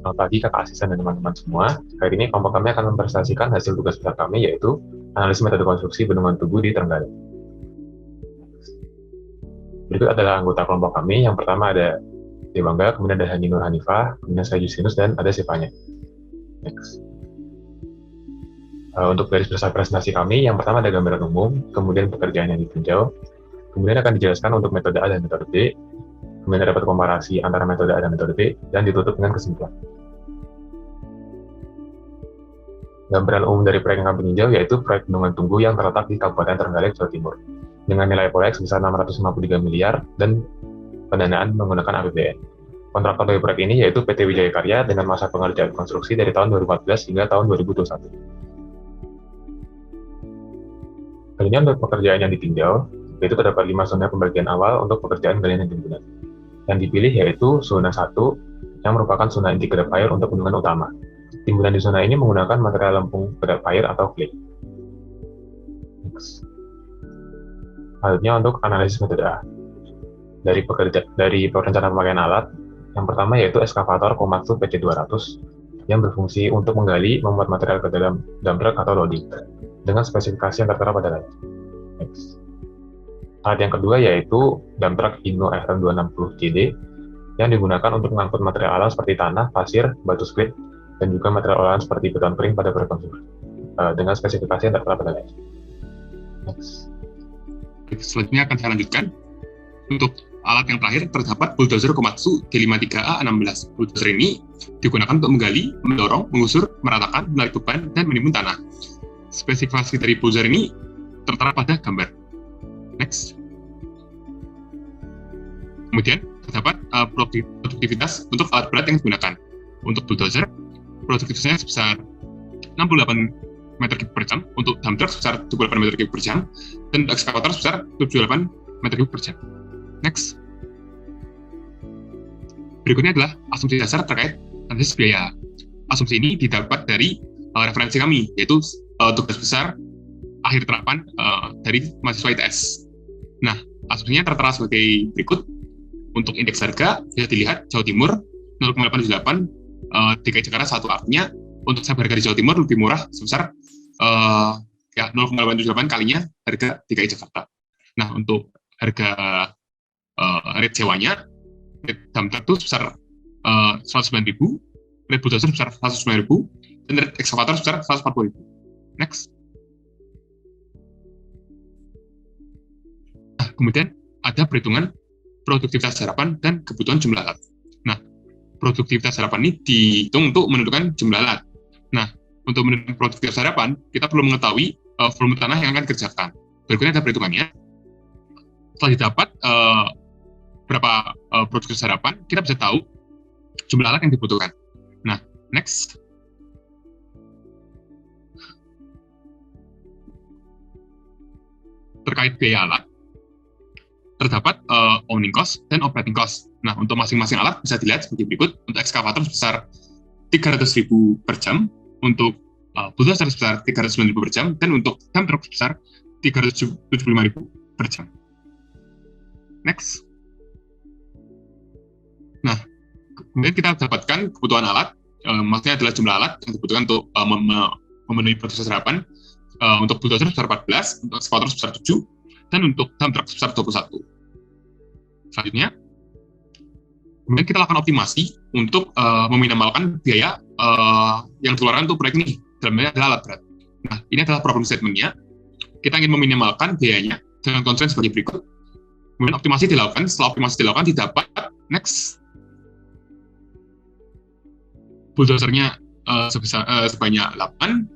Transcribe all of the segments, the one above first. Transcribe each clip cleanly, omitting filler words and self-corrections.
Selamat pagi kakak asisten dan teman-teman semua. Hari ini kelompok kami akan mempresentasikan hasil tugas besar kami, yaitu analisis metode konstruksi bendungan tubuh di Trenggalek. Berikut adalah anggota kelompok kami. Yang pertama ada Dewangga, kemudian ada Hani Nur Hanifah, kemudian saya Justinus, dan ada Sivanya. Next. Untuk garis besar presentasi kami, yang pertama ada gambaran umum, kemudian pekerjaan yang ditinjau, kemudian akan dijelaskan untuk metode A dan metode B, kemudian dapat komparasi antara metode A dan metode B, dan ditutup dengan kesimpulan. Gambaran umum dari proyek yang kami tinjau yaitu proyek bendungan tubuh yang terletak di Kabupaten Trenggalek, Jawa Timur, dengan nilai proyek sebesar 653 miliar dan pendanaan menggunakan APBN. Kontraktor dari proyek ini yaitu PT Wijaya Karya dengan masa pengerjaan konstruksi dari tahun 2014 hingga tahun 2021. Selanjutnya untuk pekerjaan yang ditinjau, yaitu terdapat 5 zona pembagian awal untuk pekerjaan galian yang timbunan. Yang dipilih yaitu zona 1, yang merupakan zona inti kedap air untuk bendungan utama. Timbunan di zona ini menggunakan material lempung kedap air atau clay. Selanjutnya untuk analisis metode A. Dari perencanaan pemakaian alat, yang pertama yaitu eskavator Komatsu PC200 yang berfungsi untuk menggali, memuat material ke dalam dump truck atau loading dengan spesifikasi yang tertera pada layar. Alat yang kedua yaitu dump truck Hino FM260JD yang digunakan untuk mengangkut material alam seperti tanah, pasir, batu split, dan juga material olahan seperti beton kering pada berkonsumsi dengan spesifikasi yang tertera pada layar. Selanjutnya akan saya lanjutkan. Untuk alat yang terakhir terdapat bulldozer Komatsu D53A16. Bulldozer ini digunakan untuk menggali, mendorong, mengusur, meratakan, menarik beban, dan menimbun tanah. Spesifikasi dari bulldozer ini tertera pada gambar. Next. Kemudian terdapat produktivitas untuk alat berat yang digunakan. Untuk bulldozer, produktivitasnya sebesar 68 meter kubik per jam, untuk dump truck sebesar 28 meter kubik per jam, dan untuk ekskavator sebesar 78 meter kubik per jam. Next. Berikutnya adalah asumsi dasar terkait analisis biaya. Asumsi ini didapat dari referensi kami, yaitu tugas besar akhir terapan dari mahasiswa ITS. Nah, asumsinya tertera sebagai berikut. Untuk indeks harga, bisa dilihat Jawa Timur 0,88, DKI Jakarta 1, artinya untuk harga di Jawa Timur lebih murah sebesar 0,878 kalinya harga DKI Jakarta. Nah, untuk harga rate sewanya, rate dump truck itu sebesar 109.000, rate bulldozer sebesar 109.000, dan rate ekskavator sebesar 140.000. Next. Nah, kemudian ada perhitungan produktivitas harapan dan kebutuhan jumlah alat. Nah, produktivitas harapan ini dihitung untuk menentukan jumlah alat. Nah, untuk menentukan produktivitas harapan, kita perlu mengetahui volume tanah yang akan dikerjakan. Berikutnya ada perhitungannya. Setelah didapat berapa produktivitas harapan, kita bisa tahu jumlah alat yang dibutuhkan. Nah, next. Terkait biaya alat, terdapat owning cost dan operating cost. Nah, untuk masing-masing alat bisa dilihat sebagai berikut. Untuk ekskavator sebesar 300.000 per jam, untuk bulldozer sebesar 309.000 per jam, dan untuk dump truck sebesar 375.000 per jam. Next. Nah, kemudian kita dapatkan kebutuhan alat, maksudnya adalah jumlah alat yang dibutuhkan untuk memenuhi produktivitas harapan. Untuk bulldozer sebesar 14, untuk ekskavator sebesar 7, dan untuk dump truck sebesar 21. Selanjutnya, kemudian kita lakukan optimasi untuk meminimalkan biaya yang dikeluarkan untuk proyek ini. Dalamnya adalah alat berat. Nah, ini adalah problem statement-nya. Kita ingin meminimalkan biayanya dengan constraint sebagai berikut. Kemudian optimasi dilakukan. Setelah optimasi dilakukan, didapat next. Bulldozernya sebanyak 8,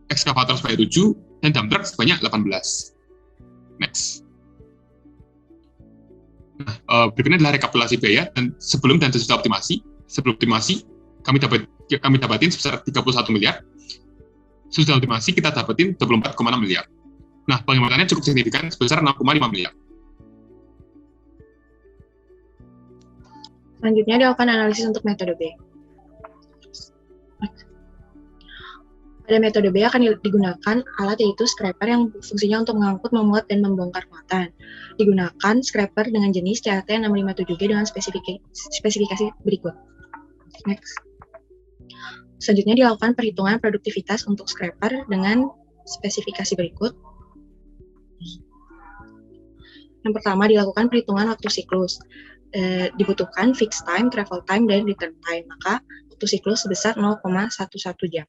ekskavator sebanyak 7, dan dump truck sebanyak 18. Next. Nah, berikutnya adalah rekapitulasi biaya dan sebelum dan sesudah optimasi. Sebelum optimasi, kami dapatin sebesar 31 miliar. Sesudah optimasi, kita dapatin 24,6 miliar. Nah, penghematannya cukup signifikan sebesar 6,5 miliar. Selanjutnya dilakukan analisis untuk metode B. Pada metode B akan digunakan alat yaitu scraper yang fungsinya untuk mengangkut, memuat, dan membongkar muatan. Digunakan scraper dengan jenis CAT 657G dengan spesifikasi berikut. Next. Selanjutnya dilakukan perhitungan produktivitas untuk scraper dengan spesifikasi berikut. Yang pertama dilakukan perhitungan waktu siklus. Dibutuhkan fixed time, travel time, dan return time. Maka waktu siklus sebesar 0,11 jam.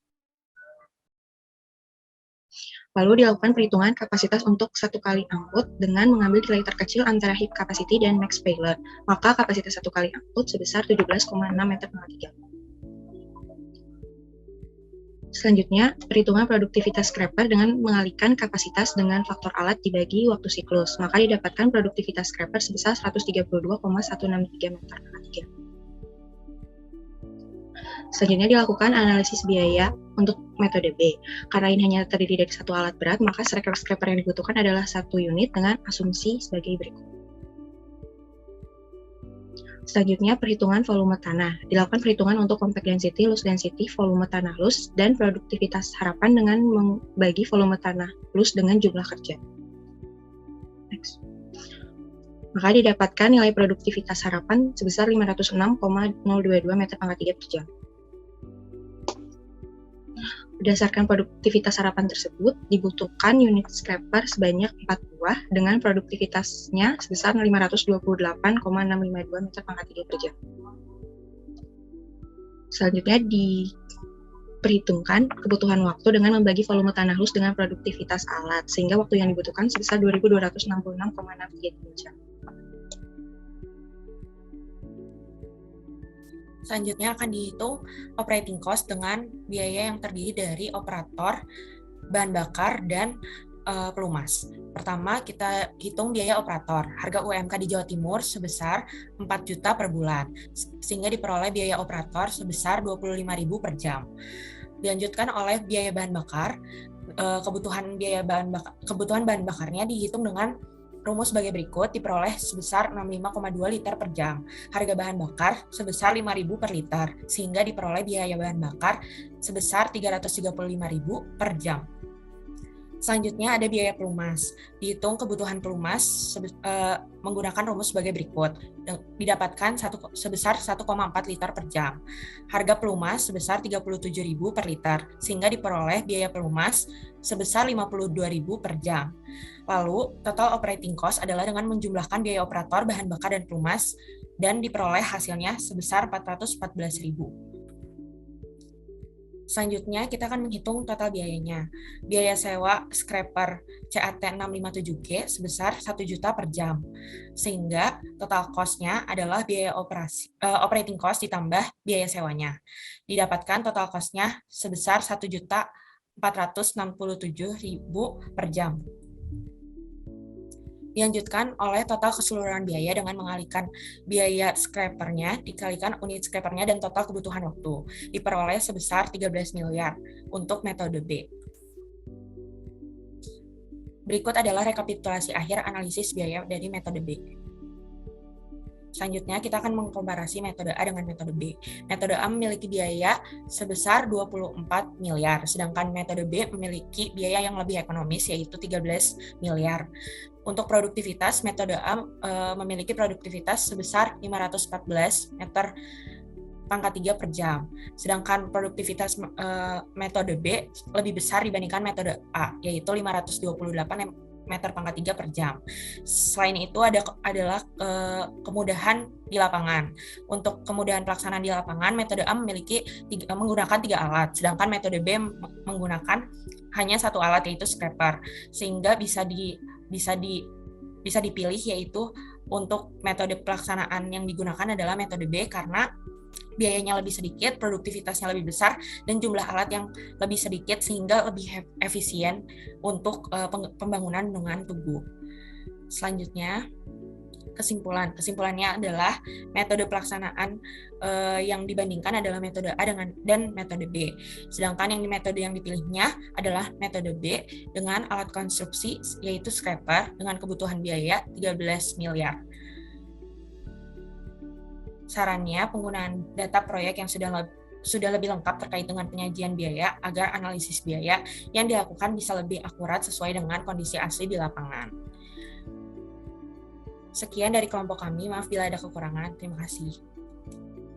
Lalu dilakukan perhitungan kapasitas untuk satu kali angkut dengan mengambil nilai terkecil antara heap capacity dan max failure. Maka kapasitas satu kali angkut sebesar 17,6 meter per jam. Selanjutnya, perhitungan produktivitas scraper dengan mengalihkan kapasitas dengan faktor alat dibagi waktu siklus. Maka didapatkan produktivitas scraper sebesar 132,163 meter per jam. Selanjutnya dilakukan analisis biaya untuk metode B. Karena ini hanya terdiri dari satu alat berat, maka scraper yang dibutuhkan adalah satu unit dengan asumsi sebagai berikut. Selanjutnya, perhitungan volume tanah. Dilakukan perhitungan untuk compact density, loose density, volume tanah loose, dan produktivitas harapan dengan membagi volume tanah loose dengan jumlah kerja. Next. Maka didapatkan nilai produktivitas harapan sebesar 506,022 meter pangkat 3 per jam. Berdasarkan produktivitas harapan tersebut, dibutuhkan unit scraper sebanyak 4 buah dengan produktivitasnya sebesar 528,652 meter pangkat 3 per jam. Selanjutnya diperhitungkan kebutuhan waktu dengan membagi volume tanah loose dengan produktivitas alat, sehingga waktu yang dibutuhkan sebesar 2.266,633 jam. Selanjutnya akan dihitung operating cost dengan biaya yang terdiri dari operator, bahan bakar, dan pelumas. Pertama, kita hitung biaya operator. Harga UMK di Jawa Timur sebesar 4 juta per bulan, sehingga diperoleh biaya operator sebesar 25.000 per jam. Dilanjutkan oleh biaya bahan bakar. Kebutuhan bahan bakarnya dihitung dengan rumus sebagai berikut, diperoleh sebesar 65,2 liter per jam. Harga bahan bakar sebesar 5.000 per liter, sehingga diperoleh biaya bahan bakar sebesar 335.000 per jam. Selanjutnya ada biaya pelumas. Dihitung kebutuhan pelumas menggunakan rumus sebagai berikut. Didapatkan sebesar 1,4 liter per jam. Harga pelumas sebesar 37.000 per liter, sehingga diperoleh biaya pelumas sebesar 52.000 per jam. Lalu, total operating cost adalah dengan menjumlahkan biaya operator, bahan bakar, dan pelumas, dan diperoleh hasilnya sebesar 414.000. Selanjutnya, kita akan menghitung total biayanya. Biaya sewa scraper CAT657G sebesar 1 juta per jam. Sehingga total cost-nya adalah biaya operating cost ditambah biaya sewanya. Didapatkan total cost-nya sebesar 1.467.000 per jam. Dilanjutkan oleh total keseluruhan biaya dengan mengalihkan biaya scrapernya dikalikan unit scrapernya dan total kebutuhan waktu. Diperoleh sebesar 13 miliar untuk metode B. Berikut adalah rekapitulasi akhir analisis biaya dari metode B. Selanjutnya, kita akan mengkomparasi metode A dengan metode B. Metode A memiliki biaya sebesar 24 miliar, sedangkan metode B memiliki biaya yang lebih ekonomis, yaitu 13 miliar. Untuk produktivitas, metode A memiliki produktivitas sebesar 514 meter pangkat 3 per jam. Sedangkan produktivitas metode B lebih besar dibandingkan metode A, yaitu 528 meter pangkat 3 per jam. Selain itu adalah kemudahan di lapangan. Untuk kemudahan pelaksanaan di lapangan, metode A menggunakan 3 alat, sedangkan metode B menggunakan hanya 1 alat, yaitu scraper, sehingga bisa dipilih, yaitu untuk metode pelaksanaan yang digunakan adalah metode B karena biayanya lebih sedikit, produktivitasnya lebih besar, dan jumlah alat yang lebih sedikit sehingga lebih efisien untuk pembangunan bendungan Tugu. Selanjutnya, kesimpulannya adalah metode pelaksanaan yang dibandingkan adalah metode A dan metode B. Sedangkan metode yang dipilihnya adalah metode B dengan alat konstruksi yaitu scraper dengan kebutuhan biaya 13 miliar. Sarannya, penggunaan data proyek yang sudah lebih lengkap terkait dengan penyajian biaya agar analisis biaya yang dilakukan bisa lebih akurat sesuai dengan kondisi asli di lapangan. Sekian dari kelompok kami, maaf bila ada kekurangan. Terima kasih.